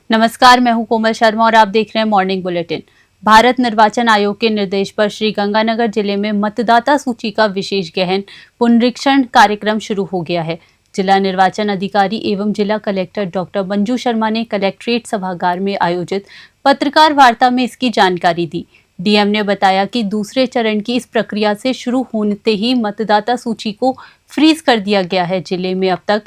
नमस्कार, मैं हूं कोमल शर्मा और आप देख रहे हैं मॉर्निंग बुलेटिन। भारत निर्वाचन आयोग के निर्देश पर श्रीगंगानगर जिले में मतदाता सूची का विशेष गहन पुनरीक्षण कार्यक्रम शुरू हो गया है। जिला निर्वाचन अधिकारी एवं जिला कलेक्टर डॉक्टर मंजू शर्मा ने कलेक्ट्रेट सभागार में आयोजित पत्रकार वार्ता में इसकी जानकारी दी। डीएम ने बताया कि दूसरे चरण की इस प्रक्रिया से शुरू होते ही मतदाता सूची को फ्रीज कर दिया गया है। जिले में अब तक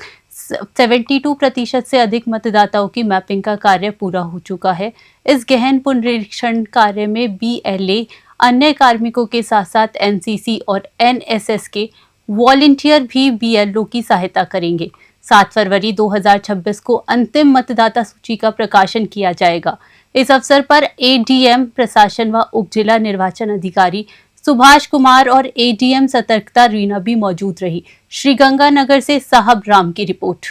72% से अधिक मतदाताओं की मैपिंग का कार्य पूरा हो चुका है। इस गहन पुनरीक्षण कार्य में बीएलए, अन्य कार्मिकों के साथ साथ एनसीसी और एनएसएस के वॉलंटियर भी बीएलओ की सहायता करेंगे। 7 फरवरी 2026 को अंतिम मतदाता सूची का प्रकाशन किया जाएगा। इस अवसर पर एडीएम प्रशासन व उप जिला निर्वाचन अधिकारी सुभाष कुमार और एडीएम सतर्कता रीना भी मौजूद रही। श्रीगंगानगर से साहब राम की रिपोर्ट।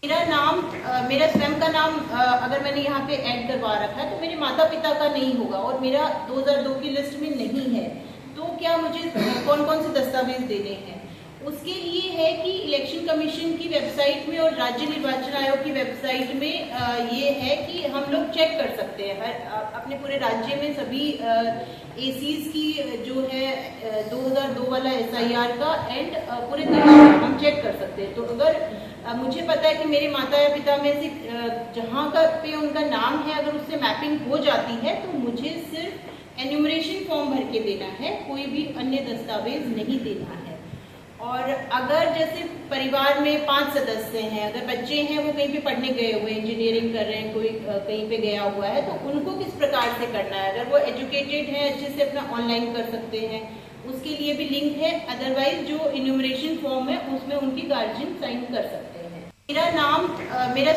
मेरा स्वयं का नाम अगर मैंने यहाँ पे ऐड करवा रखा है तो मेरे माता पिता का नहीं होगा और मेरा 2002 की लिस्ट में नहीं है, तो क्या मुझे कौन कौन से दस्तावेज देने हैं? उसके लिए है कि इलेक्शन कमीशन की वेबसाइट में और राज्य निर्वाचन आयोग की वेबसाइट में ये है कि हम लोग चेक कर सकते हैं अपने पूरे राज्य में सभी एसीज की जो है 2002 वाला एसआईआर का एंड पूरे हम चेक कर सकते हैं। तो अगर मुझे पता है कि मेरे माता या पिता में से जहाँ का पे उनका नाम है, अगर उससे मैपिंग हो जाती है तो मुझे सिर्फ एन्यूमरेशन फॉर्म भर के देना है, कोई भी अन्य दस्तावेज नहीं देना है। और अगर जैसे परिवार में 5 सदस्य हैं, अगर बच्चे हैं वो कहीं पे पढ़ने गए हुए, इंजीनियरिंग कर रहे हैं, कोई कहीं पे गया हुआ है, तो उनको किस प्रकार से करना है? अगर वो एजुकेटेड है अच्छे से अपना ऑनलाइन कर सकते हैं, उसके लिए भी लिंक है। अदरवाइज जो इन्यूमरेशन फॉर्म है उसमें उनकी गार्जियन साइन कर सकते हैं। मेरा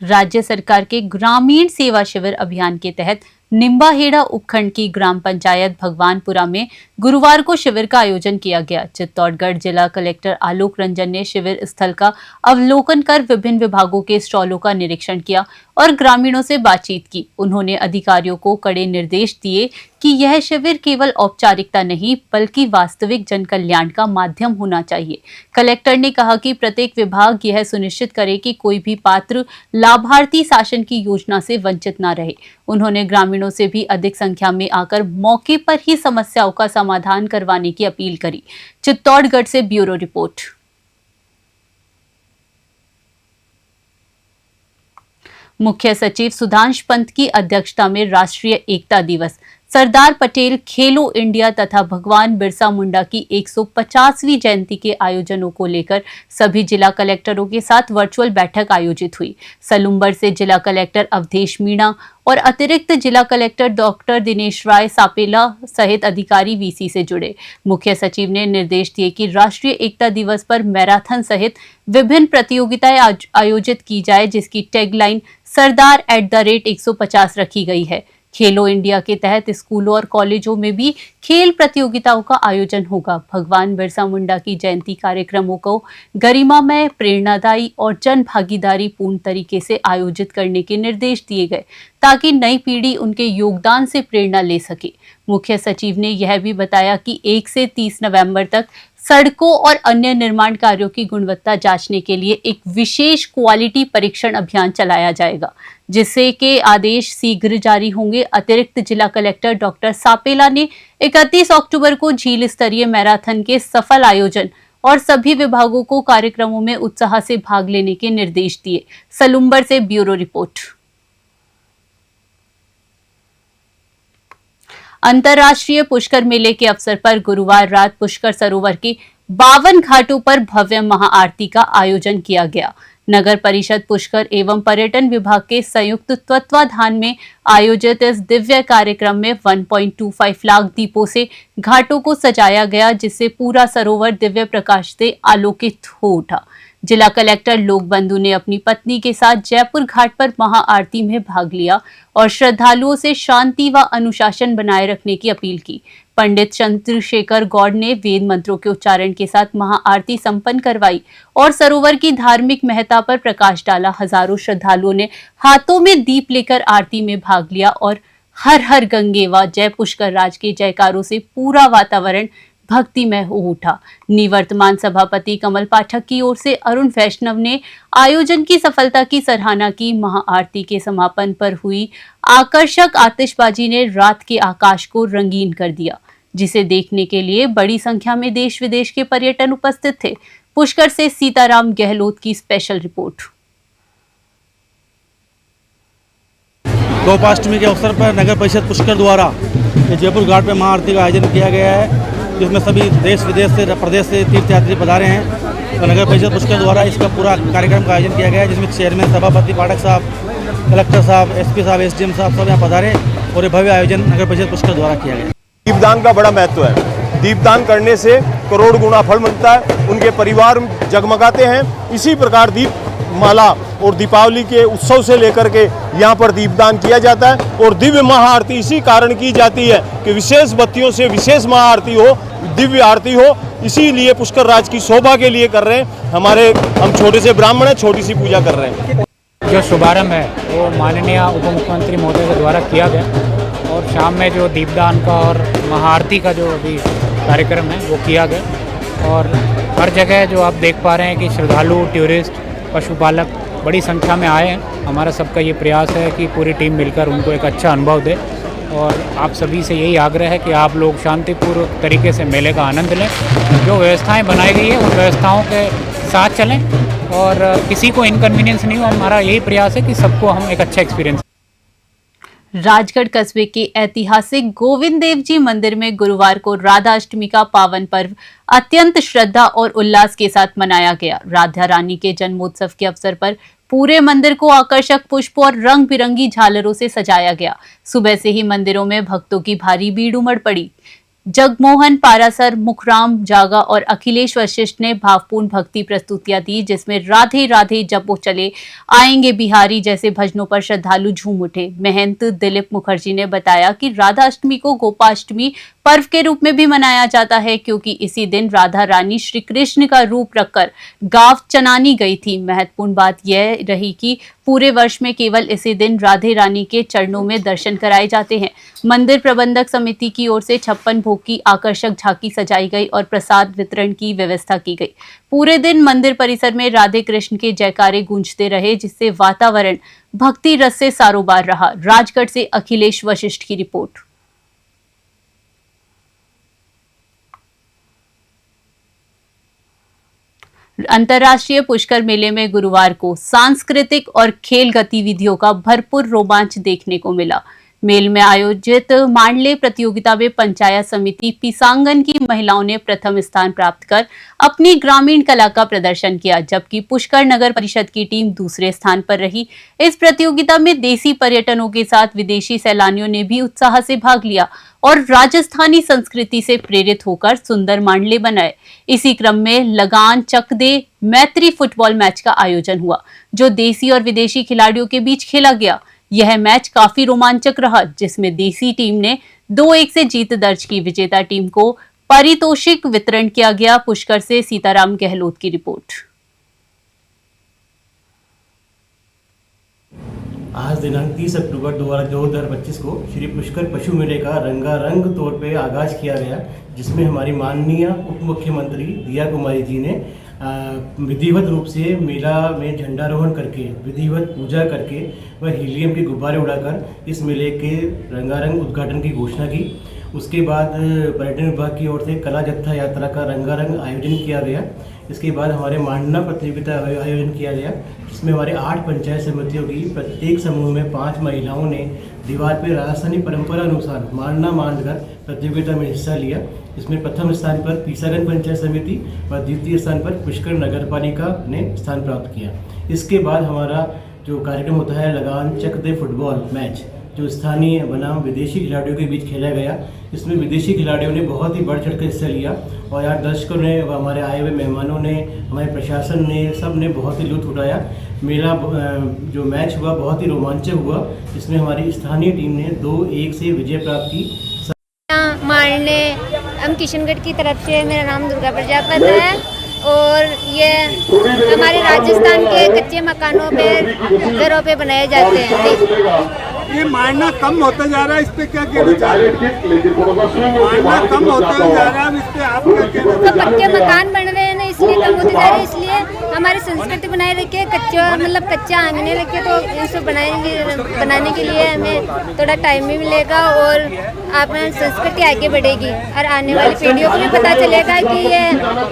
राज्य सरकार के ग्रामीण सेवा शिविर अभियान के तहत निम्बाहेड़ा उपखंड की ग्राम पंचायत भगवानपुरा में गुरुवार को शिविर का आयोजन किया गया। चित्तौड़गढ़ जिला कलेक्टर आलोक रंजन ने शिविर स्थल का अवलोकन कर विभिन्न विभागों के स्टॉलों का निरीक्षण किया और ग्रामीणों से बातचीत की। उन्होंने अधिकारियों को कड़े निर्देश दिए कि यह शिविर केवल औपचारिकता नहीं बल्कि वास्तविक जन कल्याण का माध्यम होना चाहिए। कलेक्टर ने कहा कि प्रत्येक विभाग यह सुनिश्चित करे कि कोई भी पात्र लाभार्थी शासन की योजना से वंचित न रहे। उन्होंने ग्रामीणों से भी अधिक संख्या में आकर मौके पर ही समस्याओं का समाधान करवाने की अपील करी। चित्तौड़गढ़ से ब्यूरो रिपोर्ट। मुख्य सचिव सुधांश पंत की अध्यक्षता में राष्ट्रीय एकता दिवस, सरदार पटेल खेलो इंडिया तथा भगवान बिरसा मुंडा की 150वीं जयंती के आयोजनों को लेकर सभी जिला कलेक्टरों के साथ वर्चुअल बैठक आयोजित हुई। सलुम्बर से जिला कलेक्टर अवधेश मीणा और अतिरिक्त जिला कलेक्टर डॉक्टर दिनेश राय सापेला सहित अधिकारी वीसी से जुड़े। मुख्य सचिव ने निर्देश दिए कि राष्ट्रीय एकता दिवस पर मैराथन सहित विभिन्न प्रतियोगिताएं आयोजित की जाए, जिसकी टैगलाइन सरदार @150 रखी गई है। खेलो इंडिया के तहत स्कूलों और कॉलेजों में भी खेल प्रतियोगिताओं का आयोजन होगा। भगवान बिरसा मुंडा की जयंती कार्यक्रमों को गरिमामय, प्रेरणादायी और जन भागीदारी पूर्ण तरीके से आयोजित करने के निर्देश दिए गए ताकि नई पीढ़ी उनके योगदान से प्रेरणा ले सके। मुख्य सचिव ने यह भी बताया कि 1 से 30 नवंबर तक सड़कों और अन्य निर्माण कार्यों की गुणवत्ता जांचने के लिए एक विशेष क्वालिटी परीक्षण अभियान चलाया जाएगा, जिससे के आदेश शीघ्र जारी होंगे। अतिरिक्त जिला कलेक्टर डॉक्टर सापेला ने 31 अक्टूबर को झील स्तरीय मैराथन के सफल आयोजन और सभी विभागों को कार्यक्रमों में उत्साह से भाग लेने के निर्देश दिए। सलुम्बर से ब्यूरो रिपोर्ट। अंतर्राष्ट्रीय पुष्कर मेले के अवसर पर गुरुवार रात पुष्कर सरोवर के 52 घाटों पर भव्य महाआरती का आयोजन किया गया। नगर परिषद पुष्कर एवं पर्यटन विभाग के संयुक्त तत्वाधान में आयोजित इस दिव्य कार्यक्रम में 1.25 लाख दीपों से घाटों को सजाया गया, जिससे पूरा सरोवर दिव्य प्रकाश से आलोकित हो उठा। जिला कलेक्टर लोकबंधु ने अपनी पत्नी के साथ जयपुर घाट पर महाआरती में भाग लिया और श्रद्धालुओं से शांति व अनुशासन बनाए रखने की अपील की। पंडित चंद्रशेखर गौड़ ने वेद मंत्रों के उच्चारण के साथ महाआरती संपन्न करवाई और सरोवर की धार्मिक महत्ता पर प्रकाश डाला। हजारों श्रद्धालुओं ने हाथों में दीप लेकर आरती में भाग लिया और हर हर गंगे व जय पुष्कर राज के जयकारों से पूरा वातावरण भक्तिमय हो उठा। निवर्तमान सभापति कमल पाठक की ओर से अरुण वैष्णव ने आयोजन की सफलता की सराहना की। महाआरती के समापन पर हुई आकर्षक आतिशबाजी ने रात के आकाश को रंगीन कर दिया, जिसे देखने के लिए बड़ी संख्या में देश विदेश के पर्यटन उपस्थित थे। पुष्कर से सीताराम गहलोत की स्पेशल रिपोर्ट। गोपाष्टमी के अवसर पर नगर परिषद पुष्कर द्वारा जयपुर घाट पर महाआरती का आयोजन किया गया है, जिसमें सभी देश विदेश से प्रदेश से तीर्थयात्री पधारे हैं। तो नगर परिषद पुष्कर द्वारा इसका पूरा कार्यक्रम का आयोजन किया गया है, जिसमें चेयरमैन सभापति पाठक साहब, कलेक्टर साहब, एसपी साहब, एसडीएम साहब सब यहाँ पधारे और ये भव्य आयोजन नगर परिषद पुष्कर द्वारा किया गया। दीपदान का बड़ा महत्व है। दीपदान करने से करोड़ गुना फल मिलता है, उनके परिवार जगमगाते हैं। इसी प्रकार दीप माला और दीपावली के उत्सव से लेकर के यहाँ पर दीपदान किया जाता है और दिव्य महाआरती इसी कारण की जाती है कि विशेष बत्तियों से विशेष महाआरती हो, दिव्य आरती हो। इसीलिए पुष्कर राज की शोभा के लिए कर रहे हैं। हम छोटे से ब्राह्मण हैं, छोटी सी पूजा कर रहे हैं। जो शुभारंभ है वो माननीय उप मुख्यमंत्री महोदय के द्वारा किया गया और शाम में जो दीपदान का और महाआरती का जो अभी कार्यक्रम है वो किया गया। और हर जगह जो आप देख पा रहे हैं कि श्रद्धालु, टूरिस्ट, पशुपालक बड़ी संख्या में आए हैं। हमारा सबका ये प्रयास है कि पूरी टीम मिलकर उनको एक अच्छा अनुभव दे और आप सभी से यही आग्रह है कि आप लोग शांतिपूर्वक तरीके से मेले का आनंद लें। जो व्यवस्थाएं बनाई गई है उन व्यवस्थाओं के साथ चलें और किसी को इनकन्वीनियंस नहीं हो। हमारा यही प्रयास है कि सबको हम एक अच्छा एक्सपीरियंस। राजगढ़ कस्बे के ऐतिहासिक गोविंद देव जी मंदिर में गुरुवार को राधा अष्टमी का पावन पर्व अत्यंत श्रद्धा और उल्लास के साथ मनाया गया। राधा रानी के जन्मोत्सव के अवसर पर पूरे मंदिर को आकर्षक पुष्पों और रंग बिरंगी झालरों से सजाया गया। सुबह से ही मंदिरों में भक्तों की भारी भीड़ उमड़ पड़ी। जगमोहन पारासर, मुखराम जागा और अखिलेश वशिष्ठ ने भावपूर्ण भक्ति प्रस्तुतियां दी, जिसमें राधे राधे जपो चले आएंगे बिहारी जैसे भजनों पर श्रद्धालु झूम उठे। महंत दिलीप मुखर्जी ने बताया कि राधा अष्टमी को गोपाष्टमी पर्व के रूप में भी मनाया जाता है, क्योंकि इसी दिन राधा रानी श्री कृष्ण का रूप रखकर गांव चनानी गई थी। महत्वपूर्ण बात यह रही कि पूरे वर्ष में केवल इसी दिन राधे रानी के चरणों में दर्शन कराए जाते हैं। मंदिर प्रबंधक समिति की ओर से 56 भोग की आकर्षक झांकी सजाई गई और प्रसाद वितरण की व्यवस्था की गई। पूरे दिन मंदिर परिसर में राधे कृष्ण के जयकारे गूंजते रहे, जिससे वातावरण भक्ति रस से सारोबार रहा। राजगढ़ से अखिलेश वशिष्ठ की रिपोर्ट। अंतर्राष्ट्रीय पुष्कर मेले में गुरुवार को सांस्कृतिक और खेल गतिविधियों का भरपूर रोमांच देखने को मिला। मेल में आयोजित मांडले प्रतियोगिता में पंचायत समिति पिसांगन की महिलाओं ने प्रथम स्थान प्राप्त कर अपनी ग्रामीण कला का प्रदर्शन किया, जबकि पुष्कर नगर परिषद की टीम दूसरे स्थान पर रही। इस प्रतियोगिता में देसी पर्यटनों के साथ विदेशी सैलानियों ने भी उत्साह से भाग लिया और राजस्थानी संस्कृति से प्रेरित होकर सुंदर मांडले बनाए। इसी क्रम में लगान चक दे मैत्री फुटबॉल मैच का आयोजन हुआ, जो देसी और विदेशी खिलाड़ियों के बीच खेला गया। यह मैच काफी रोमांचक रहा, जिसमें देसी टीम ने 2-1 से जीत दर्ज की। विजेता टीम को पारितोषिक वितरण किया गया। पुष्कर से सीताराम गहलोत की रिपोर्ट। आज दिनांक 30 अक्टूबर 2025 को श्री पुष्कर पशु मेले का रंगारंग तौर पे आगाज किया गया, जिसमें हमारी माननीय उप मुख्यमंत्री दिया कुमारी जी ने विधिवत रूप से मेला में झंडारोहण करके, विधिवत पूजा करके व हीलियम के गुब्बारे उड़ाकर इस मेले के रंगारंग उद्घाटन की घोषणा की। उसके बाद पर्यटन विभाग की ओर से कला जत्था यात्रा का रंगारंग आयोजन किया गया। इसके बाद हमारे मांडना प्रतियोगिता आयोजन किया गया, जिसमें हमारे 8 पंचायत समितियों की प्रत्येक समूह में 5 महिलाओं ने दीवार पर राजस्थानी परंपरा अनुसार मांडना मांडकर प्रतियोगिता में हिस्सा लिया। इसमें प्रथम स्थान पर पीसागन पंचायत समिति व द्वितीय स्थान पर पुष्कर नगर पालिका ने स्थान प्राप्त किया। इसके बाद हमारा जो कार्यक्रम होता है लगान चक दे फुटबॉल मैच, जो स्थानीय बनाम विदेशी खिलाड़ियों के बीच खेला गया। इसमें विदेशी खिलाड़ियों ने बहुत ही बढ़ चढ़ कर हिस्सा लिया और यहाँ दर्शकों ने व हमारे आए हुए मेहमानों ने, हमारे प्रशासन ने, सब ने बहुत ही लुत्फ उठाया। मेला जो मैच हुआ बहुत ही रोमांचक हुआ। इसमें हमारी स्थानीय टीम ने 2-1 से विजय प्राप्त की। मारने हम किशनगढ़ की तरफ से, मेरा नाम दुर्गा प्रजापत है और ये हमारे राजस्थान के कच्चे मकानों पे, घरों पे बनाए जाते हैं। ये मारना कम होता जा रहा है, इस पे क्या कहना चाहिए? मारना कम होता जा रहा है, इस पे आप क्या कहना तो कच्चे मकान बन रहे हैं ना, इसलिए कम होते जा रहे हैं। इसलिए हमारी संस्कृति बनाए रखे, कच्चा मतलब कच्चा आंगने रखे, तो इसको बनाने के लिए हमें थोड़ा टाइम भी मिलेगा और अपनी संस्कृति आगे बढ़ेगी और आने वाली पीढ़ियों को भी पता चलेगा कि ये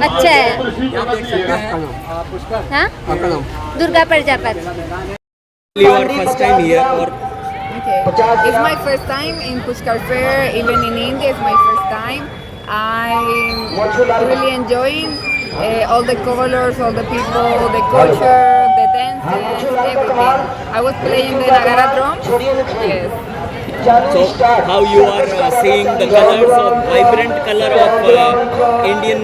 अच्छा है। हाँ, Durga Prajapati. Your first time here or Okay. It's my first time in Pushkar Fair, even in India it's my first time. I'm really enjoying all the colors, all the people, the culture, the dances, everything. I was playing the Nagara drum. Yes. so how you are seeing the colors of vibrant color of Indian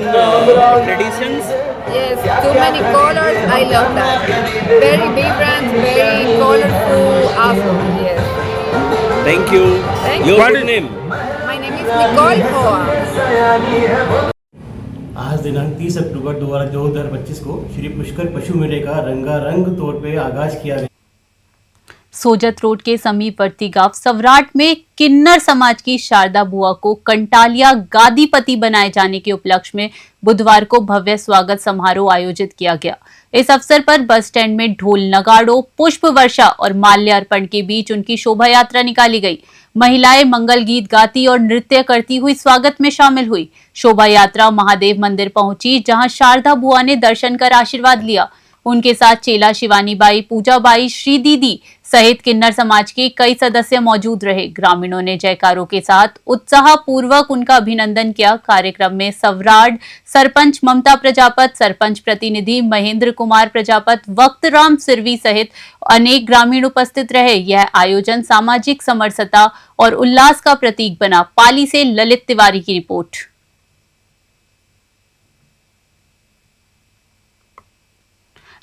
traditions? Yes, too many colors. I love that. Very vibrant, very colorful, awesome. Yes. Thank you. Thank Your you. good name? My name is Nicole Hoa. आज दिनांक 30 अक्टूबर 2025 को श्री पुष्कर पशु मेले का रंगारंग तौर पे आगाज किया गया। सोजत रोड के समीपवर्ती गांव सवराट में किन्नर समाज की शारदा बुआ को कंटालिया गादीपति बनाए जाने के उपलक्ष्य में बुधवार को भव्य स्वागत समारोह आयोजित किया गया। इस अवसर पर बस स्टैंड में ढोल नगाड़ों, पुष्प वर्षा और माल्य अर्पण के बीच उनकी शोभा यात्रा निकाली गई। महिलाएं मंगल गीत गाती और नृत्य करती हुई स्वागत में शामिल हुई। शोभा यात्रा महादेव मंदिर पहुंची, जहां शारदा बुआ ने दर्शन कर आशीर्वाद लिया। उनके साथ चेला शिवानी बाई, पूजा बाई, श्री दीदी सहित किन्नर समाज के कई सदस्य मौजूद रहे। ग्रामीणों ने जयकारों के साथ उत्साह पूर्वक उनका अभिनंदन किया। कार्यक्रम में सवराट सरपंच ममता प्रजापत, सरपंच प्रतिनिधि महेंद्र कुमार प्रजापत, वक्तराम सिरवी सहित अनेक ग्रामीण उपस्थित रहे। यह आयोजन सामाजिक समरसता और उल्लास का प्रतीक बना। पाली से ललित तिवारी की रिपोर्ट।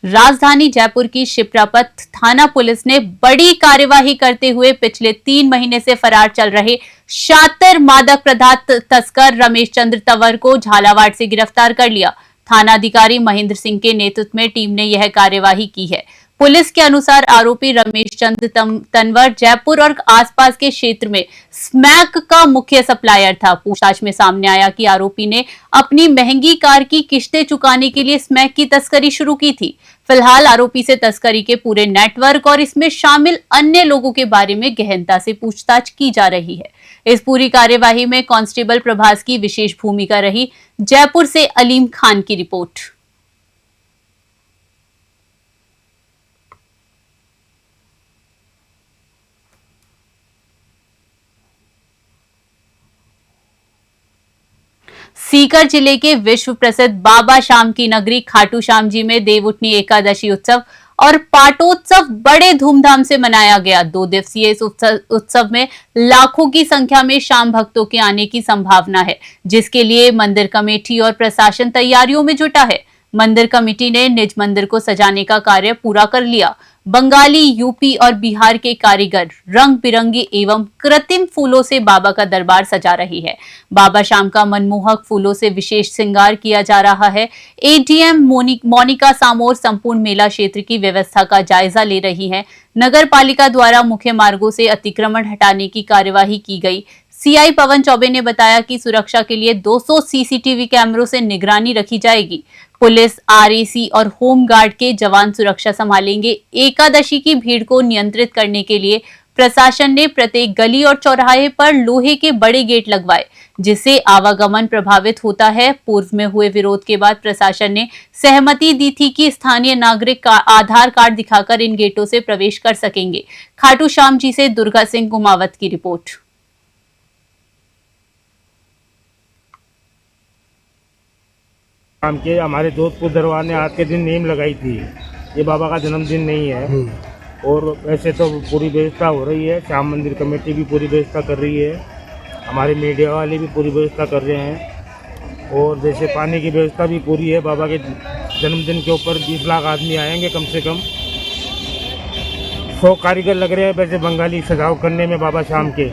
राजधानी जयपुर की शिप्रापथ थाना पुलिस ने बड़ी कार्यवाही करते हुए पिछले 3 महीने से फरार चल रहे शातिर मादक पदार्थ तस्कर रमेश चंद्र तंवर को झालावाड़ से गिरफ्तार कर लिया। थानाधिकारी महेंद्र सिंह के नेतृत्व में टीम ने यह कार्यवाही की है। पुलिस के अनुसार आरोपी रमेश चंद्र तंवर जयपुर और आसपास के क्षेत्र में स्मैक का मुख्य सप्लायर था। पूछताछ में सामने आया कि आरोपी ने अपनी महंगी कार की किस्तें चुकाने के लिए स्मैक की तस्करी शुरू की थी। फिलहाल आरोपी से तस्करी के पूरे नेटवर्क और इसमें शामिल अन्य लोगों के बारे में गहनता से पूछताछ की जा रही है। इस पूरी कार्यवाही में कांस्टेबल प्रभास की विशेष भूमिका रही। जयपुर से अलीम खान की रिपोर्ट। सीकर जिले के विश्व प्रसिद्ध बाबा शाम की नगरी खाटू श्याम जी में देवउठनी एकादशी उत्सव और पाटोत्सव बड़े धूमधाम से मनाया गया। 2 दिवसीय इस उत्सव में लाखों की संख्या में शाम भक्तों के आने की संभावना है, जिसके लिए मंदिर कमेटी और प्रशासन तैयारियों में जुटा है। मंदिर कमेटी ने निज मंदिर को सजाने का कार्य पूरा कर लिया। बंगाली, यूपी और बिहार के कारीगर रंग बिरंगे एवं कृत्रिम फूलों से बाबा का दरबार सजा रही है। बाबा शाम का मनमोहक फूलों से विशेष श्रृंगार किया जा रहा है। एडीएम मोनिका सामोर संपूर्ण मेला क्षेत्र की व्यवस्था का जायजा ले रही है। नगर पालिका द्वारा मुख्य मार्गों से अतिक्रमण हटाने की कार्यवाही की गई। सीआई पवन चौबे ने बताया कि सुरक्षा के लिए 200 सीसीटीवी कैमरों से निगरानी रखी जाएगी। पुलिस, आरएसी और होम गार्ड के जवान सुरक्षा संभालेंगे। एकादशी की भीड़ को नियंत्रित करने के लिए प्रशासन ने प्रत्येक गली और चौराहे पर लोहे के बड़े गेट लगवाए, जिससे आवागमन प्रभावित होता है। पूर्व में हुए विरोध के बाद प्रशासन ने सहमति दी थी कि स्थानीय नागरिक का आधार कार्ड दिखाकर इन गेटों से प्रवेश कर सकेंगे। खाटू श्याम जी से दुर्गा सिंह कुमावत की रिपोर्ट। के हमारे जोधपुर दरबार ने आज के दिन नीम लगाई थी। ये बाबा का जन्मदिन नहीं है और वैसे तो पूरी व्यवस्था हो रही है। श्याम मंदिर कमेटी भी पूरी व्यवस्था कर रही है, हमारे मीडिया वाले भी पूरी व्यवस्था कर रहे हैं और जैसे पानी की व्यवस्था भी पूरी है। बाबा के जन्मदिन के ऊपर 20 लाख आदमी आएंगे कम से कम। 100 कारीगर लग रहे हैं वैसे बंगाली सजावट करने में बाबा शाम के,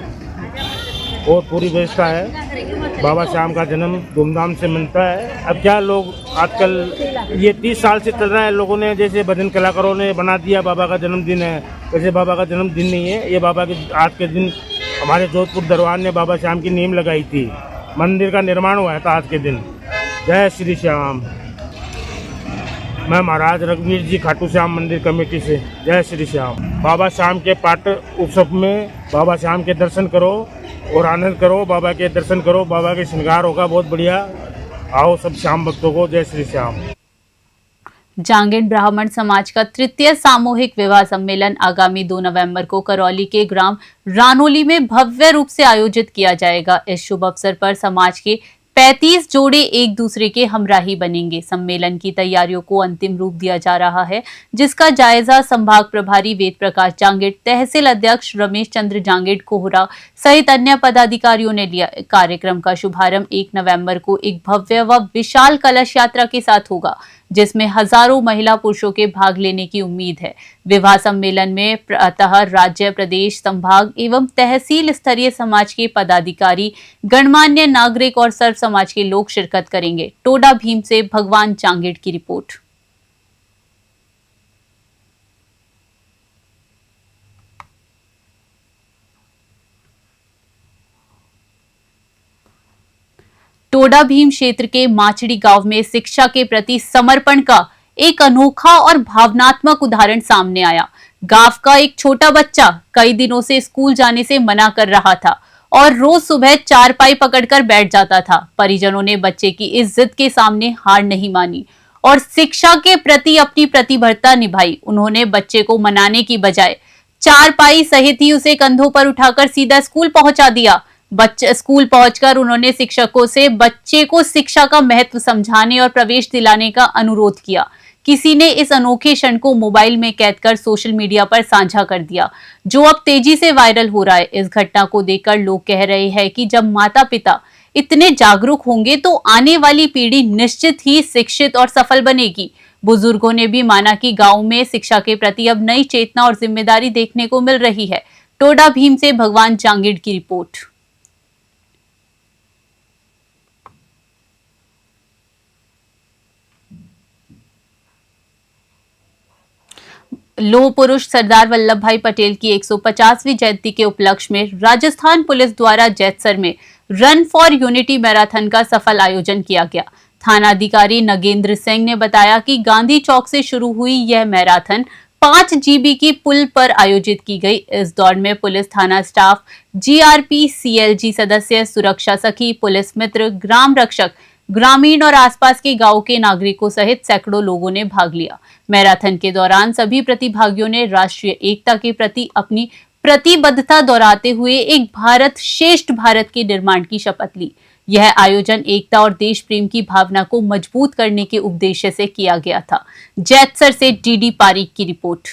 और पूरी व्यवस्था है। बाबा श्याम का जन्म धूमधाम से मनता है। अब क्या लोग आजकल ये 30 साल से चल रहा है, लोगों ने जैसे भजन कलाकारों ने बना दिया बाबा का जन्मदिन है, वैसे बाबा का जन्मदिन नहीं है ये। बाबा के आज के दिन हमारे जोधपुर दरबार ने बाबा श्याम की नींव लगाई थी, मंदिर का निर्माण हुआ था आज के दिन। जय श्री श्याम। मैं महाराज रघुवीर जी खाटू श्याम मंदिर कमेटी से। जय श्री श्याम। बाबा श्याम के पाठ उत्सव में बाबा श्याम के दर्शन करो और आनंद करो, बाबा के दर्शन करो, बाबा के श्रृंगार होगा बहुत बढ़िया। आओ सब श्याम भक्तों को जय श्री श्याम। जांगेड़ ब्राह्मण समाज का तृतीय सामूहिक विवाह सम्मेलन आगामी 2 नवंबर को करौली के ग्राम रानोली में भव्य रूप से आयोजित किया जाएगा। इस शुभ अवसर पर समाज के 35 जोड़े एक दूसरे के हमराही बनेंगे। सम्मेलन की तैयारियों को अंतिम रूप दिया जा रहा है, जिसका जायजा संभाग प्रभारी वेद प्रकाश जांगेड़, तहसील अध्यक्ष रमेश चंद्र जांगेड़ कोहरा सहित अन्य पदाधिकारियों ने लिया। कार्यक्रम का शुभारंभ 1 नवंबर को एक भव्य व विशाल कलश यात्रा के साथ होगा, जिसमें हजारों महिला पुरुषों के भाग लेने की उम्मीद है। विवाह सम्मेलन में प्रातः राज्य, प्रदेश, संभाग एवं तहसील स्तरीय समाज के पदाधिकारी, गणमान्य नागरिक और सर्व समाज के लोग शिरकत करेंगे। टोडा भीम से भगवान जांगेड़ की रिपोर्ट। टोडा भीम क्षेत्र के माचड़ी गांव में शिक्षा के प्रति समर्पण का एक अनोखा और भावनात्मक उदाहरण सामने आया। गांव का एक छोटा बच्चा कई दिनों से स्कूल जाने से मना कर रहा था और रोज सुबह चारपाई पकड़कर बैठ जाता था। परिजनों ने बच्चे की इस जिद के सामने हार नहीं मानी और शिक्षा के प्रति अपनी प्रतिबद्धता निभाई। उन्होंने बच्चे को मनाने की बजाय चारपाई सहित ही उसे कंधों पर उठाकर सीधा स्कूल पहुंचा दिया। स्कूल पहुंचकर उन्होंने शिक्षकों से बच्चे को शिक्षा का महत्व समझाने और प्रवेश दिलाने का अनुरोध किया। किसी ने इस अनोखे क्षण को मोबाइल में कैद कर सोशल मीडिया पर साझा कर दिया, जो अब तेजी से वायरल हो रहा है। इस घटना को देखकर लोग कह रहे हैं कि जब माता पिता इतने जागरूक होंगे तो आने वाली पीढ़ी निश्चित ही शिक्षित और सफल बनेगी। बुजुर्गों ने भी माना कि गांव में शिक्षा के प्रति अब नई चेतना और जिम्मेदारी देखने को मिल रही है। टोडा भीम से भगवान जांगेड़ की रिपोर्ट। लौह पुरुष सरदार वल्लभ भाई पटेल की 150वीं जयंती के उपलक्ष्य में राजस्थान पुलिस द्वारा जैतसर में रन फॉर यूनिटी मैराथन का सफल आयोजन किया गया। थानाधिकारी नगेंद्र सिंह ने बताया कि गांधी चौक से शुरू हुई यह मैराथन 5 GB की पुल पर आयोजित की गई। इस दौड़ में पुलिस थाना स्टाफ, GRP, CLG सदस्य, सुरक्षा सखी, पुलिस मित्र, ग्राम रक्षक, ग्रामीण और आसपास के गांव के नागरिकों सहित सैकड़ों लोगों ने भाग लिया। मैराथन के दौरान सभी प्रतिभागियों ने राष्ट्रीय एकता के प्रति अपनी प्रतिबद्धता दोहराते हुए एक भारत श्रेष्ठ भारत के निर्माण की शपथ ली। यह आयोजन एकता और देश प्रेम की भावना को मजबूत करने के उद्देश्य से किया गया था। जैतसर से DD पारीक की रिपोर्ट।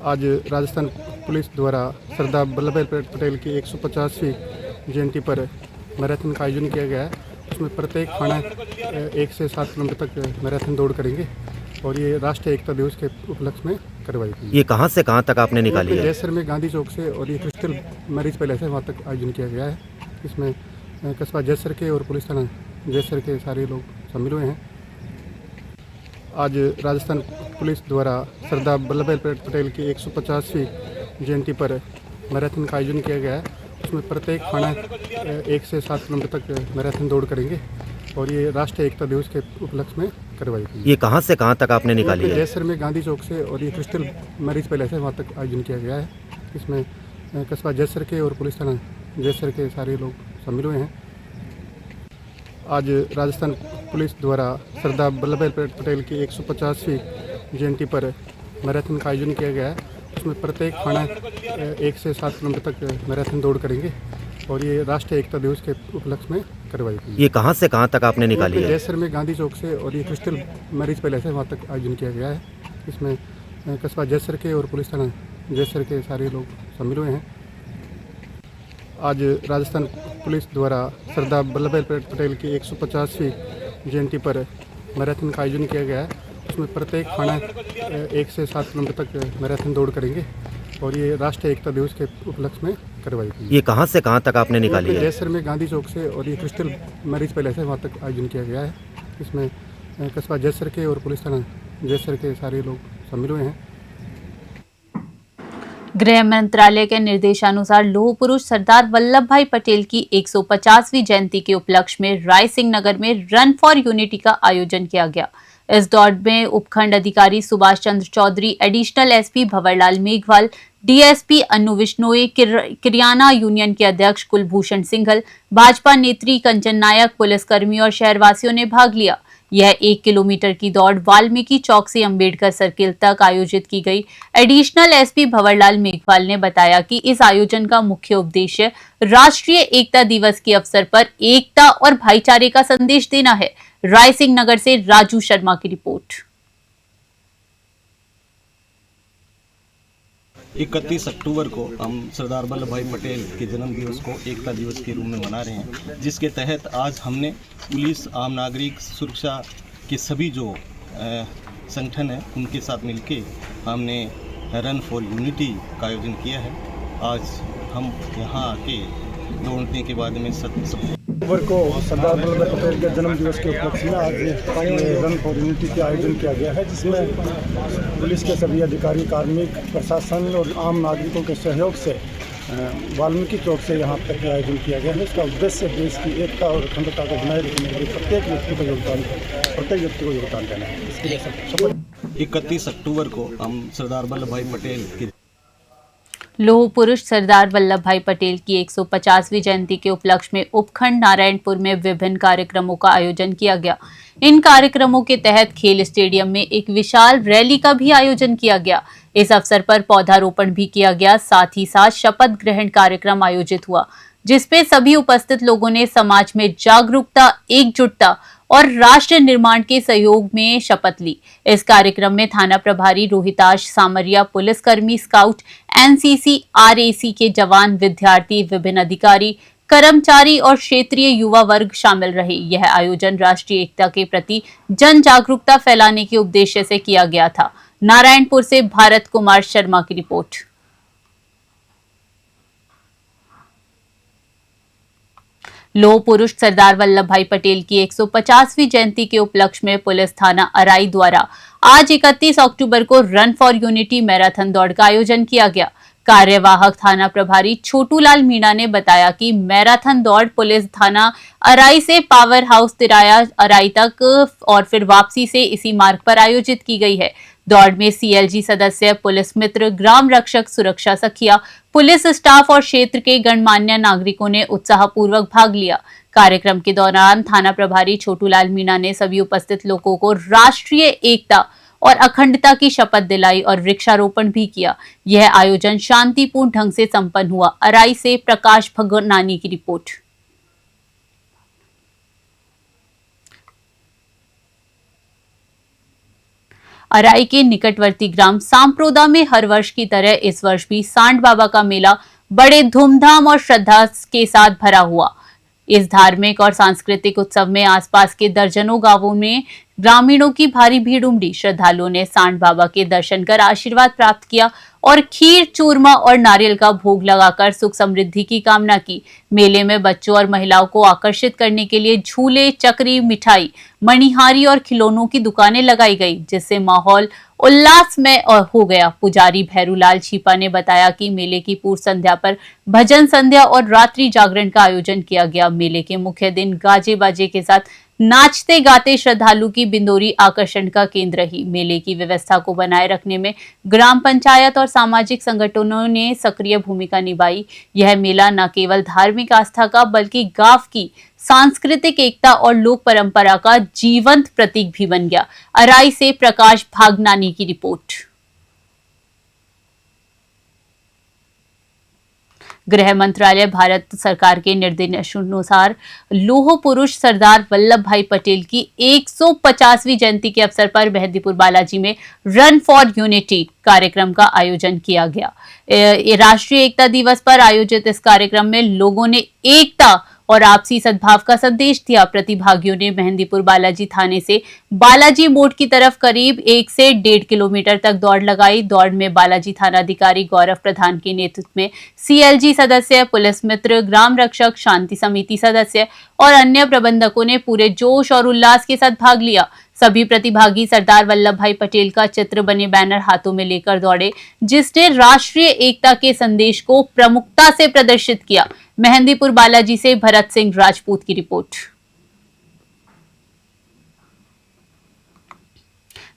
आज राजस्थान पुलिस द्वारा सरदार वल्लभ भाई पटेल की 150वीं जयंती पर मैराथन का आयोजन किया गया है। उसमें प्रत्येक थाना 1 से 7 किलोमीटर तक मैराथन दौड़ करेंगे और ये राष्ट्रीय एकता दिवस के उपलक्ष्य में करवाई गई। ये कहाँ से कहाँ तक आपने निकाली है? जैसर में गांधी चौक से और ये क्रिस्टल मैरिज पैलेस है, वहाँ तक आयोजन किया गया है। इसमें कस्बा जैसर के और पुलिस थाना जैसर के सारे लोग शामिल हुए हैं। आज राजस्थान पुलिस द्वारा सरदार वल्लभ भाई पटेल की 150वीं जयंती पर मैराथन का आयोजन किया गया है। उसमें प्रत्येक थाना 1 से 7 किलोमीटर तक मैराथन दौड़ करेंगे और ये राष्ट्रीय एकता दिवस के उपलक्ष्य में करवाई गई। ये कहाँ से कहाँ तक आपने निकाली है? जैसर में गांधी चौक से और ये क्रिस्टल मैरिज पैलेस है, वहाँ तक आयोजन किया गया है। इसमें कस्बा जैसर के और पुलिस थाना जैसर के सारे लोग शामिल हुए हैं। आज राजस्थान पुलिस द्वारा सरदार वल्लभ भाई पटेल की 150वीं जयंती पर मैराथन का आयोजन किया गया है। उसमें प्रत्येक थाना 1 से 7 किलोमीटर तक मैराथन दौड़ करेंगे और ये राष्ट्रीय एकता दिवस के उपलक्ष्य में करवाई गई। ये कहाँ से कहाँ तक आपने निकाली है? जैसर में गांधी चौक से और ये क्रिस्टल मैरिज पैलेस है, वहाँ तक आयोजन किया गया है। इसमें कस्बा जैसर के और पुलिस थाना जैसर के सारे लोग शामिल हुए हैं। आज राजस्थान पुलिस द्वारा सरदार वल्लभ भाई पटेल की 150वीं जयंती पर मैराथन का आयोजन किया गया है। उसमें प्रत्येक थाना 1 से 7 किलोमीटर तक मैराथन दौड़ करेंगे और ये राष्ट्रीय एकता दिवस के उपलक्ष्य में करवाई गई। ये कहाँ से कहाँ तक आपने निकाली है? जैसर में गांधी चौक से, और ये क्रिस्टल मैरिज पैलेस है, वहाँ तक आयोजन किया गया है। इसमें कस्बा जैसर के और पुलिस थाना जैसर के सारे लोग शामिल हुए हैं। गृह मंत्रालय के निर्देशानुसार लौह पुरुष सरदार वल्लभ भाई पटेल की 150वीं जयंती के उपलक्ष्य में राय सिंह नगर में रन फॉर यूनिटी का आयोजन किया गया। इस दौड़ में उपखंड अधिकारी Subhash Chandra Chaudhary, additional SP Bhanwarlal Meghwal, DSP Anu Bishnoi, kirana union के अध्यक्ष कुलभूषण सिंघल, भाजपा नेत्री कंचन नायक, पुलिसकर्मी और शहरवासियों ने भाग लिया। यह 1 किलोमीटर की दौड़ वाल्मीकि चौक से अंबेडकर सर्किल तक आयोजित की गई। एडिशनल एसपी भंवरलाल मेघवाल ने बताया कि इस आयोजन का मुख्य उद्देश्य राष्ट्रीय एकता दिवस के अवसर पर एकता और भाईचारे का संदेश देना है। राय सिंह नगर से राजू शर्मा की रिपोर्ट। 31 अक्टूबर को हम सरदार वल्लभ भाई पटेल के जन्म दिवस को एकता दिवस के रूप में मना रहे हैं, जिसके तहत आज हमने पुलिस, आम नागरिक सुरक्षा के सभी जो संगठन हैं उनके साथ मिलके हमने रन फॉर यूनिटी का आयोजन किया है। आज हम यहाँ आके दौड़ने के बाद में अक्टूबर को सरदार वल्लभ भाई पटेल के जन्म दिवस के उपलक्ष्य में आज रन फॉर यूनिटी का आयोजन किया गया है, जिसमें पुलिस के सभी अधिकारी, कार्मिक, प्रशासन और आम नागरिकों के सहयोग से वाल्मीकि चौक से यहाँ तक आयोजन किया गया है। इसका उद्देश्य देश की एकता और अखंडता को बनाए रखने के लिए प्रत्येक व्यक्ति को योगदान देना है। इसके लिए सब 31 अक्टूबर को हम सरदार वल्लभ भाई पटेल के लौह पुरुष सरदार वल्लभ भाई पटेल की 150वीं जयंती के उपलक्ष्य में उपखंड नारायणपुर में विभिन्न कार्यक्रमों का आयोजन किया गया। इन कार्यक्रमों के तहत खेल स्टेडियम में एक विशाल रैली का भी आयोजन किया गया। इस अवसर पर पौधारोपण भी किया गया। साथ ही साथ शपथ ग्रहण कार्यक्रम आयोजित हुआ, जिसपे सभी उपस्थित लोगों ने समाज में जागरूकता, एकजुटता और राष्ट्र निर्माण के सहयोग में शपथ ली। इस कार्यक्रम में थाना प्रभारी रोहिताश सामरिया, पुलिसकर्मी, स्काउट, एनसीसी, आरएसी के जवान, विद्यार्थी, विभिन्न अधिकारी, कर्मचारी और क्षेत्रीय युवा वर्ग शामिल रहे। यह आयोजन राष्ट्रीय एकता के प्रति जन जागरूकता फैलाने के उद्देश्य से किया गया था। नारायणपुर से भारत कुमार शर्मा की रिपोर्ट। लौह पुरुष सरदार वल्लभ भाई पटेल की 150वीं जयंती के उपलक्ष्य में पुलिस थाना अराई द्वारा आज 31 अक्टूबर को रन फॉर यूनिटी मैराथन दौड़ का आयोजन किया गया। कार्यवाहक थाना प्रभारी छोटूलाल मीणा ने बताया कि मैराथन दौड़ पुलिस थाना अराई से पावर हाउस तिराया अराई तक और फिर वापसी से इसी मार्ग पर आयोजित की गई है। दौड़ में सीएलजी सदस्य, पुलिस मित्र, ग्राम रक्षक, सुरक्षा सखिया, पुलिस स्टाफ और क्षेत्र के गणमान्य नागरिकों ने उत्साहपूर्वक भाग लिया। कार्यक्रम के दौरान थाना प्रभारी छोटूलाल मीणा ने सभी उपस्थित लोगों को राष्ट्रीय एकता और अखंडता की शपथ दिलाई और वृक्षारोपण भी किया। यह आयोजन शांतिपूर्ण ढंग से संपन्न हुआ। अराई से प्रकाश भगनानी की रिपोर्ट। अराई के निकटवर्ती ग्राम सांप्रोदा में हर वर्ष की तरह इस वर्ष भी सांड बाबा का मेला बड़े धूमधाम और श्रद्धा के साथ भरा हुआ। इस धार्मिक और सांस्कृतिक उत्सव में आसपास के दर्जनों गांवों में ग्रामीणों की भारी भीड़ उमड़ी। श्रद्धालुओं ने सांड बाबा के दर्शन कर आशीर्वाद प्राप्त किया और खीर, चूरमा और नारियल का भोग लगाकर सुख समृद्धि की कामना की। मेले में बच्चों और महिलाओं को आकर्षित करने के लिए झूले, चक्री, मिठाई, मणिहारी और खिलौनों की दुकानें लगाई गई, जिससे माहौल उल्लासमय हो गया। पुजारी भैरूलाल छीपा ने बताया कि मेले की पूर्व संध्या पर भजन संध्या और रात्रि जागरण का आयोजन किया गया। मेले के मुख्य दिन गाजे बाजे के साथ नाचते गाते श्रद्धालु की बिंदोरी आकर्षण का केंद्र रही। मेले की व्यवस्था को बनाए रखने में ग्राम पंचायत और सामाजिक संगठनों ने सक्रिय भूमिका निभाई। यह मेला न केवल धार्मिक आस्था का बल्कि गांव की सांस्कृतिक एकता और लोक परंपरा का जीवंत प्रतीक भी बन गया। अराई से प्रकाश भागनानी की रिपोर्ट। गृह मंत्रालय भारत सरकार के निर्देशानुसार लौह पुरुष सरदार वल्लभ भाई पटेल की 150वीं जयंती के अवसर पर मेहंदीपुर बालाजी में रन फॉर यूनिटी कार्यक्रम का आयोजन किया गया। राष्ट्रीय एकता दिवस पर आयोजित इस कार्यक्रम में लोगों ने एकता और आपसी सद्भाव का संदेश दिया। प्रतिभागियों ने मेहंदीपुर बालाजी थाने से बालाजी मोड़ की तरफ करीब 1 से 1.5 किलोमीटर तक दौड़ लगाई। दौड़ में बालाजी थानाधिकारी गौरव प्रधान के नेतृत्व में CLG सदस्य, पुलिस मित्र, ग्राम रक्षक, शांति समिति सदस्य और अन्य प्रबंधकों ने पूरे जोश और उल्लास के साथ भाग लिया। सभी प्रतिभागी सरदार वल्लभ भाई पटेल का चित्र बने बैनर हाथों में लेकर दौड़े, जिसने राष्ट्रीय एकता के संदेश को प्रमुखता से प्रदर्शित किया। मेहंदीपुर बालाजी से भरत सिंह राजपूत की रिपोर्ट।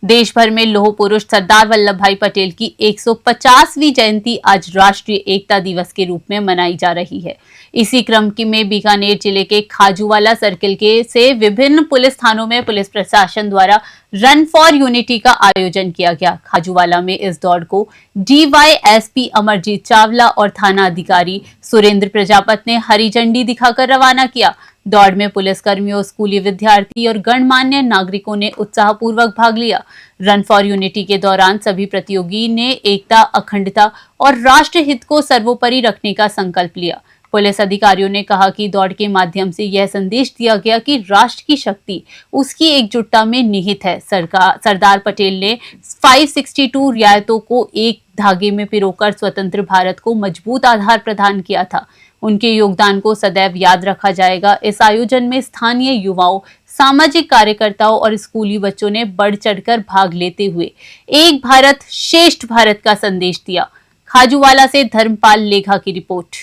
देश भर में लौह पुरुष सरदार वल्लभ भाई पटेल की 150वीं जयंती आज राष्ट्रीय एकता दिवस के रूप में मनाई जा रही है। इसी क्रम में बीकानेर जिले के खाजूवाला सर्किल से विभिन्न पुलिस थानों में पुलिस प्रशासन द्वारा रन फॉर यूनिटी का आयोजन किया गया। खाजूवाला में इस दौड़ को DYSP अमरजीत चावला और थाना अधिकारी सुरेंद्र प्रजापत ने हरी झंडी दिखाकर रवाना किया। दौड़ में पुलिसकर्मियों, स्कूली विद्यार्थी और गणमान्य नागरिकों ने उत्साहपूर्वक भाग लिया। रन फॉर यूनिटी के दौरान सभी प्रतियोगी ने एकता, अखंडता और राष्ट्र हित को सर्वोपरि रखने का संकल्प लिया। पुलिस अधिकारियों ने कहा कि दौड़ के माध्यम से यह संदेश दिया गया कि राष्ट्र की शक्ति उसकी एकजुटता में निहित है। सरदार पटेल ने 562 रियायतों को एक धागे में पिरोकर स्वतंत्र भारत को मजबूत आधार प्रदान किया था। उनके योगदान को सदैव याद रखा जाएगा। इस आयोजन में स्थानीय युवाओं, सामाजिक कार्यकर्ताओं और स्कूली बच्चों ने बढ़ चढ़कर भाग लेते हुए एक भारत श्रेष्ठ भारत का संदेश दिया। खाजूवाला से धर्मपाल लेखा की रिपोर्ट।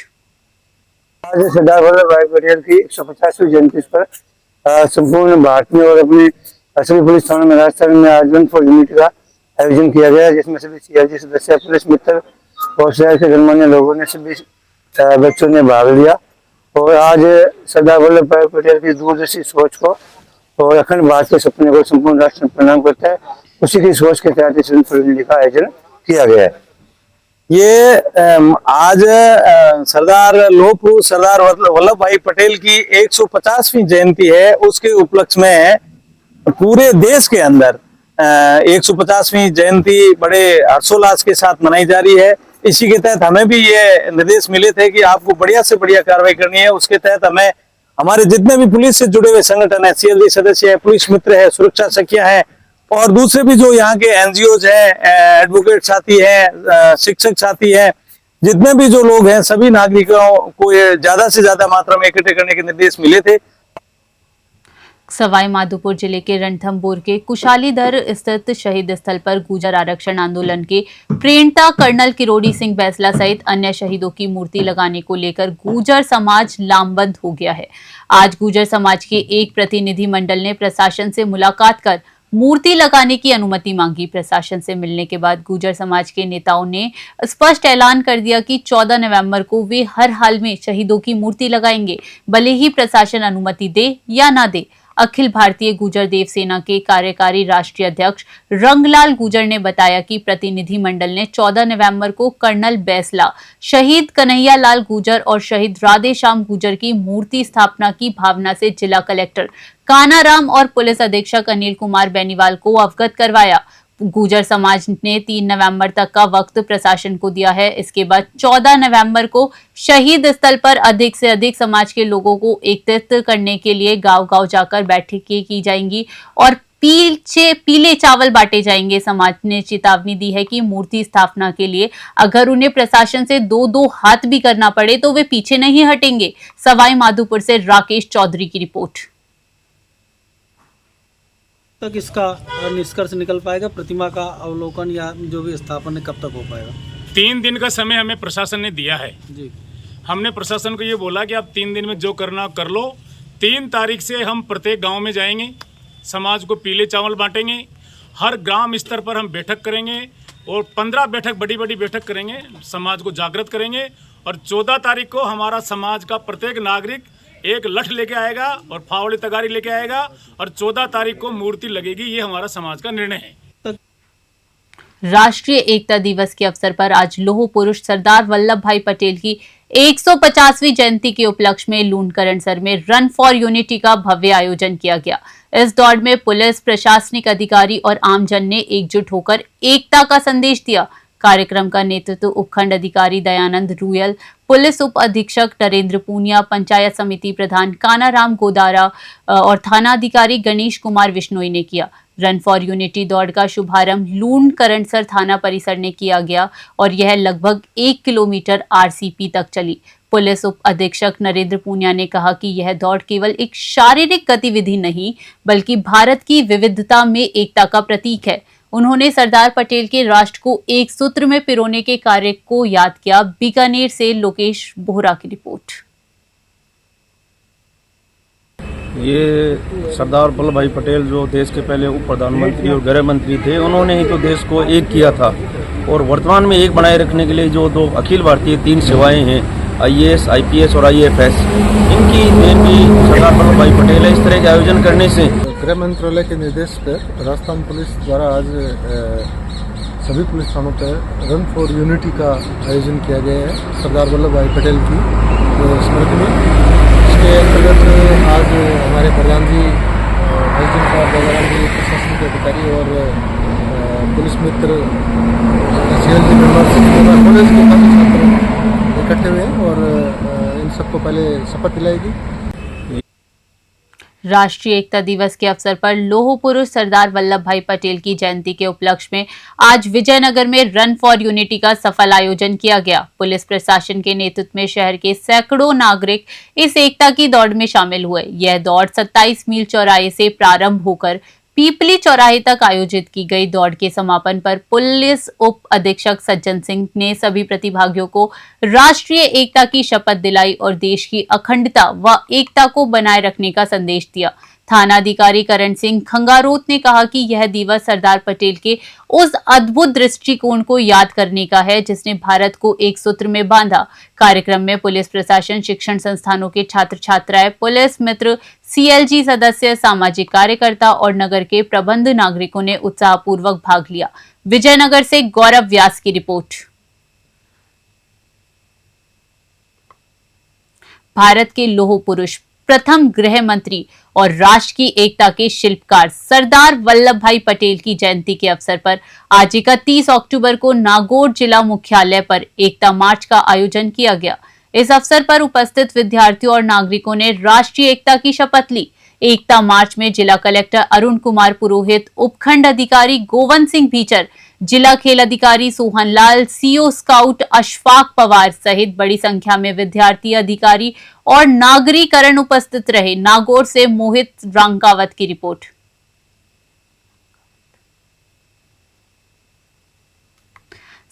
आज सरदार वल्लभ भाई पटेल की 150वीं जयंती पर संपूर्ण भारत में और अपने सभी पुलिस थानों में राजस्थान में आज रन फॉर यूनिटी का आयोजन किया गया, जिसमें सभी CLG सदस्य, पुलिस मित्र और शहर के गणमान्य लोगों ने, सभी बच्चों ने भाग लिया। और आज सरदार वल्लभ भाई पटेल की दूरदर्शी सोच को और अखंड भारत के सपने को संपूर्ण राष्ट्र प्रणाम करता है। उसी की सोच के तहत इस रन फॉर यूनिटी का आयोजन किया गया है। ये आज सरदार लौह पुरुष सरदार वल्लभ भाई पटेल की 150वीं जयंती है। उसके उपलक्ष्य में पूरे देश के अंदर 150वीं जयंती बड़े हर्षोल्लास के साथ मनाई जा रही है। इसी के तहत हमें भी ये निर्देश मिले थे कि आपको बढ़िया से बढ़िया कार्रवाई करनी है। उसके तहत हमें हमारे जितने भी पुलिस से जुड़े हुए संगठन है, CLG सदस्य है, पुलिस मित्र है, सुरक्षा सखिया है और दूसरे भी जो यहाँ के NGOs हैं, एडवोकेट साथी हैं, शिक्षक साथी हैं, जितने भी जो लोग हैं, सभी नागरिकों को ये ज्यादा से ज्यादा मात्रा में इकट्ठे करने के निर्देश मिले थे। सवाई माधोपुर जिले के रणथंभौर के कुशालीधर स्थित शहीद स्थल पर गुर्जर आरक्षण आंदोलन के प्रेरणता कर्नल किरोड़ी सिंह बैसला सहित अन्य शहीदों की मूर्ति लगाने को लेकर गुर्जर समाज लामबंद हो गया है। आज गुर्जर समाज के एक प्रतिनिधि मंडल ने प्रशासन से मुलाकात कर मूर्ति लगाने की अनुमति मांगी। प्रशासन से मिलने के बाद गुर्जर समाज के नेताओं ने स्पष्ट ऐलान कर दिया कि 14 नवंबर को वे हर हाल में शहीदों की मूर्ति लगाएंगे, भले ही प्रशासन अनुमति दे या ना दे। अखिल भारतीय गुर्जर देव सेना के कार्यकारी राष्ट्रीय अध्यक्ष रंगलाल गुर्जर ने बताया कि प्रतिनिधि मंडल ने 14 नवंबर को कर्नल बैसला, शहीद कन्हैया लाल गुर्जर और शहीद राधे श्याम गुर्जर की मूर्ति स्थापना की भावना से जिला कलेक्टर कानाराम और पुलिस अधीक्षक अनिल कुमार बेनीवाल को अवगत करवाया। गुर्जर समाज ने 3 नवंबर तक का वक्त प्रशासन को दिया है। इसके बाद 14 नवंबर को शहीद स्थल पर अधिक से अधिक समाज के लोगों को एकत्रित करने के लिए गांव-गांव जाकर बैठकें की जाएंगी और पीले चावल बांटे जाएंगे। समाज ने चेतावनी दी है कि मूर्ति स्थापना के लिए अगर उन्हें प्रशासन से 2-2 हाथ भी करना पड़े तो वे पीछे नहीं हटेंगे। सवाई माधोपुर से राकेश चौधरी की रिपोर्ट। तक इसका निष्कर्ष निकल पाएगा? प्रतिमा का अवलोकन या जो भी स्थापन है कब तक हो पाएगा? 3 दिन का समय हमें प्रशासन ने दिया है जी। हमने प्रशासन को ये बोला कि आप 3 दिन में जो करना कर लो। 3 तारीख से हम प्रत्येक गांव में जाएंगे, समाज को पीले चावल बांटेंगे, हर ग्राम स्तर पर हम बैठक करेंगे और 15 बैठक बड़ी बैठक करेंगे, समाज को जागृत करेंगे। और 14 तारीख को हमारा समाज का प्रत्येक नागरिक एक लठ लेके आएगा और फावड़ी तगारी लेके आएगा और 14 तारीख को मूर्ति लगेगी। ये हमारा समाज का निर्णय है। राष्ट्रीय एकता दिवस के अवसर पर आज लौह पुरुष सरदार वल्लभ भाई पटेल की 150वीं जयंती के उपलक्ष्य में लूणकरणसर में रन फॉर यूनिटी का भव्य आयोजन किया गया। इस दौड़ में पुलिस, प्रशासनिक अधिकारी और आमजन ने एकजुट होकर एकता का संदेश दिया। कार्यक्रम का नेतृत्व उपखंड अधिकारी दयानंद रुयल, पुलिस उप अधीक्षक नरेंद्र पूनिया, पंचायत समिति प्रधान कानाराम गोदारा और थाना अधिकारी गणेश कुमार विश्नोई ने किया। रन फॉर यूनिटी दौड़ का शुभारंभ लूण करंडसर थाना परिसर ने किया गया और यह लगभग 1 किलोमीटर आरसीपी तक चली। पुलिस उप अधीक्षक नरेंद्र पूनिया ने कहा कि यह दौड़ केवल एक शारीरिक गतिविधि नहीं बल्कि भारत की विविधता में एकता का प्रतीक है। उन्होंने सरदार पटेल के राष्ट्र को एक सूत्र में पिरोने के कार्य को याद किया। बीकानेर से लोकेश बोहरा की रिपोर्ट। ये सरदार वल्लभ भाई पटेल जो देश के पहले उप प्रधानमंत्री और गृह मंत्री थे, उन्होंने ही तो देश को एक किया था और वर्तमान में एक बनाए रखने के लिए जो 2 अखिल भारतीय 3 सेवाएं हैं, IAS, IPS और IFS, इनकी देन भी सरदार वल्लभ भाई पटेल है। इस तरह के आयोजन करने से गृह मंत्रालय के निर्देश पर राजस्थान पुलिस द्वारा आज सभी पुलिस थानों पर रन फॉर यूनिटी का आयोजन किया गया है सरदार वल्लभ भाई पटेल की स्मृति में। इसके अंतर्गत आज हमारे प्रधान जी अर्जुन कुमार गजानन जी, प्रशासन के अधिकारी और पुलिस मित्र CLG मेंबर कॉलेज के काफ़ी छात्र इकट्ठे हुए हैं और इन सबको पहले शपथ दिलाएगी। राष्ट्रीय एकता दिवस के अवसर पर लौह पुरुष सरदार वल्लभ भाई पटेल की जयंती के उपलक्ष्य में आज विजयनगर में रन फॉर यूनिटी का सफल आयोजन किया गया। पुलिस प्रशासन के नेतृत्व में शहर के सैकड़ों नागरिक इस एकता की दौड़ में शामिल हुए। यह दौड़ 27 मील चौराहे से प्रारंभ होकर पीपली चौराहे तक आयोजित की गई। दौड़ के समापन पर पुलिस उप अधीक्षक सज्जन सिंह ने सभी प्रतिभागियों को राष्ट्रीय एकता की शपथ दिलाई और देश की अखंडता व एकता को बनाए रखने का संदेश दिया। थाना अधिकारी करण सिंह खंगारोत ने कहा कि यह दिवस सरदार पटेल के उस अद्भुत दृष्टिकोण को याद करने का है जिसने भारत को एक सूत्र में बांधा। कार्यक्रम में पुलिस प्रशासन, शिक्षण संस्थानों के छात्र छात्राएं, पुलिस मित्र, CLG सदस्य, सामाजिक कार्यकर्ता और नगर के प्रबंध नागरिकों ने उत्साहपूर्वक भाग लिया। विजयनगर से गौरव व्यास की रिपोर्ट। भारत के लौह पुरुष, प्रथम गृह मंत्री और राष्ट्र की एकता के शिल्पकार सरदार वल्लभ भाई पटेल की जयंती के अवसर पर आज 31 अक्टूबर को नागौर जिला मुख्यालय पर एकता मार्च का आयोजन किया गया। इस अवसर पर उपस्थित विद्यार्थियों और नागरिकों ने राष्ट्रीय एकता की शपथ ली। एकता मार्च में जिला कलेक्टर अरुण कुमार पुरोहित, उपखंड अधिकारी गोवंत सिंह भीचर, जिला खेल अधिकारी सोहन लाल, CO स्काउट अशफाक पवार सहित बड़ी संख्या में विद्यार्थी, अधिकारी और नागरिकरण उपस्थित रहे। नागौर से मोहित रांकावत की रिपोर्ट।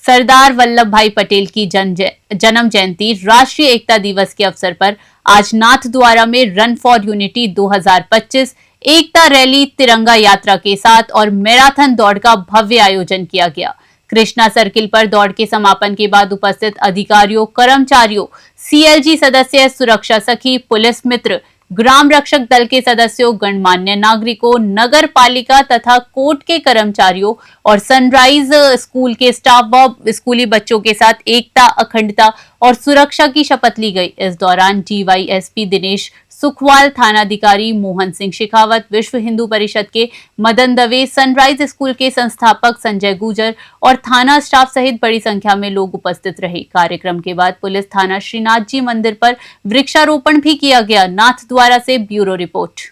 सरदार वल्लभ भाई पटेल की जन्म जयंती राष्ट्रीय एकता दिवस के अवसर पर आज नाथद्वारा में run for unity 2025 Ekta rally, तिरंगा यात्रा के साथ और मैराथन दौड़ का भव्य आयोजन किया गया। कृष्णा सर्किल पर दौड़ के समापन के बाद उपस्थित अधिकारियों, कर्मचारियों, CLG सदस्य, सुरक्षा सखी, पुलिस मित्र, ग्राम रक्षक दल के सदस्यों, गणमान्य नागरिकों, नगर पालिका तथा कोर्ट के कर्मचारियों और सनराइज स्कूल के स्टाफ व स्कूली बच्चों के साथ एकता, अखंडता और सुरक्षा की शपथ ली गई। इस दौरान DYSP दिनेश सुखवाल, थानाधिकारी मोहन सिंह शेखावत, विश्व हिंदू परिषद के मदन दवे, सनराइज स्कूल के संस्थापक संजय गुजर और थाना स्टाफ सहित बड़ी संख्या में लोग उपस्थित रहे। कार्यक्रम के बाद पुलिस थाना श्रीनाथ जी मंदिर पर वृक्षारोपण भी किया गया। नाथद्वारा से ब्यूरो रिपोर्ट।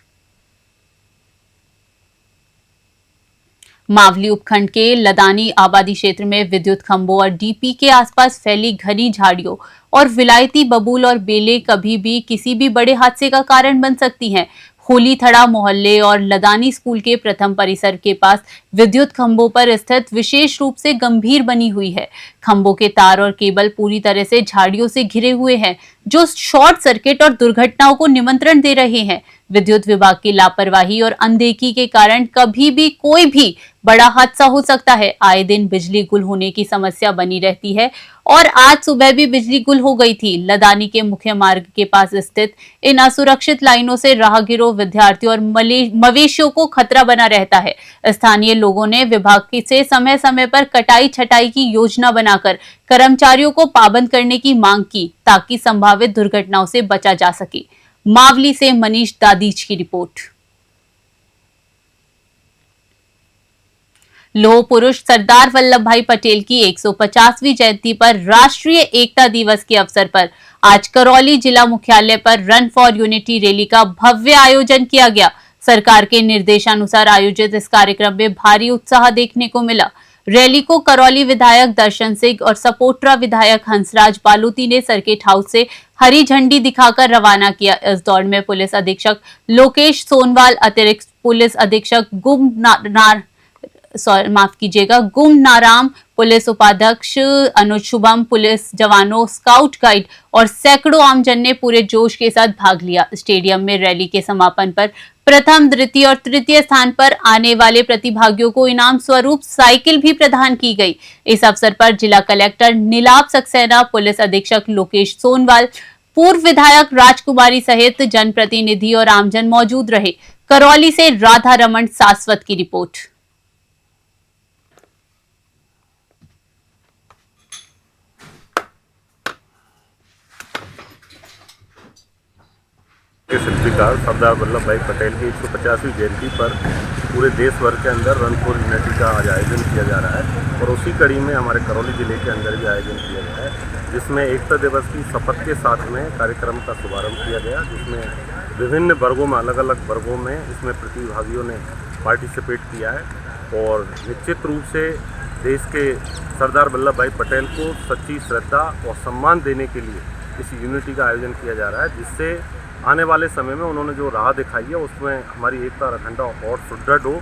मावली उपखंड के लदानी आबादी क्षेत्र में विद्युत खंभों और DP के आसपास फैली घनी झाड़ियों और विलायती बबूल और बेलें कभी भी किसी भी बड़े हादसे का कारण बन सकती हैं। होली थड़ा मोहल्ले और लदानी स्कूल के प्रथम परिसर के पास विद्युत खंभों पर स्थित विशेष रूप से गंभीर बनी हुई है। खंभों के तार और केबल पूरी तरह से झाड़ियों से घिरे हुए हैं जो शॉर्ट सर्किट और दुर्घटनाओं को निमंत्रण दे रहे हैं। विद्युत विभाग की लापरवाही और अनदेखी के कारण कभी भी कोई भी बड़ा हादसा हो सकता है। आए दिन बिजली गुल होने की समस्या बनी रहती है और आज सुबह भी बिजली गुल हो गई थी। लदानी के मुख्य मार्ग के पास स्थित इन असुरक्षित लाइनों से राहगीरों, विद्यार्थियों और मवेशियों को खतरा बना रहता है। स्थानीय लोगों ने विभाग से समय समय पर कटाई छटाई की योजना बनाकर कर्मचारियों को पाबंद करने की मांग की ताकि संभावित दुर्घटनाओं से बचा जा सके। मावली से मनीष दादीज की रिपोर्ट। लौह पुरुष सरदार वल्लभ भाई पटेल की 150वीं जयंती पर राष्ट्रीय एकता दिवस के अवसर पर आज करौली जिला मुख्यालय पर रन फॉर यूनिटी रैली का भव्य आयोजन किया गया। सरकार के निर्देशानुसार आयोजित इस कार्यक्रम में भारी उत्साह देखने को मिला। रैली को करौली विधायक दर्शन सिंह और सपोट्रा विधायक हंसराज बालोती ने सर्किट हाउस से हरी झंडी दिखाकर रवाना किया। इस दौड़ में पुलिस अधीक्षक लोकेश सोनवाल, अतिरिक्त पुलिस अधीक्षक गुम नाराम, पुलिस उपाध्यक्ष अनुज शुभम, पुलिस जवानों, स्काउट गाइड और सैकड़ों आमजन ने पूरे जोश के साथ भाग लिया। स्टेडियम में रैली के समापन पर प्रथम, द्वितीय और तृतीय स्थान पर आने वाले प्रतिभागियों को इनाम स्वरूप साइकिल भी प्रदान की गई। इस अवसर पर जिला कलेक्टर नीलाभ सक्सेना, पुलिस अधीक्षक लोकेश सोनवाल, पूर्व विधायक राजकुमारी सहित जनप्रतिनिधि और आमजन मौजूद रहे। करौली से राधा रमन सासवत की रिपोर्ट। शिल्पकार सरदार वल्लभ भाई पटेल की 150वीं जयंती पर पूरे देश भर के अंदर रन फॉर यूनिटी का आज आयोजन किया जा रहा है और उसी कड़ी में हमारे करौली जिले के अंदर भी आयोजन किया गया है, जिसमें एकता दिवस की शपथ के साथ में कार्यक्रम का शुभारंभ किया गया, जिसमें विभिन्न वर्गों में, अलग अलग वर्गों में इसमें प्रतिभागियों ने पार्टिसिपेट किया है और निश्चित रूप से देश के सरदार वल्लभ भाई पटेल को सच्ची श्रद्धा और सम्मान देने के लिए इस यूनिटी का आयोजन किया जा रहा है, जिससे आने वाले समय में उन्होंने जो राह दिखाई है उसमें हमारी एकता और अखंडता और सुदृढ़ हो।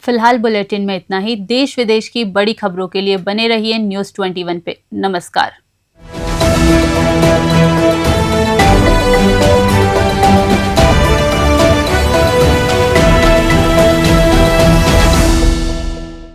फिलहाल बुलेटिन में इतना ही। देश विदेश की बड़ी खबरों के लिए बने रहिए News 21 पे। नमस्कार।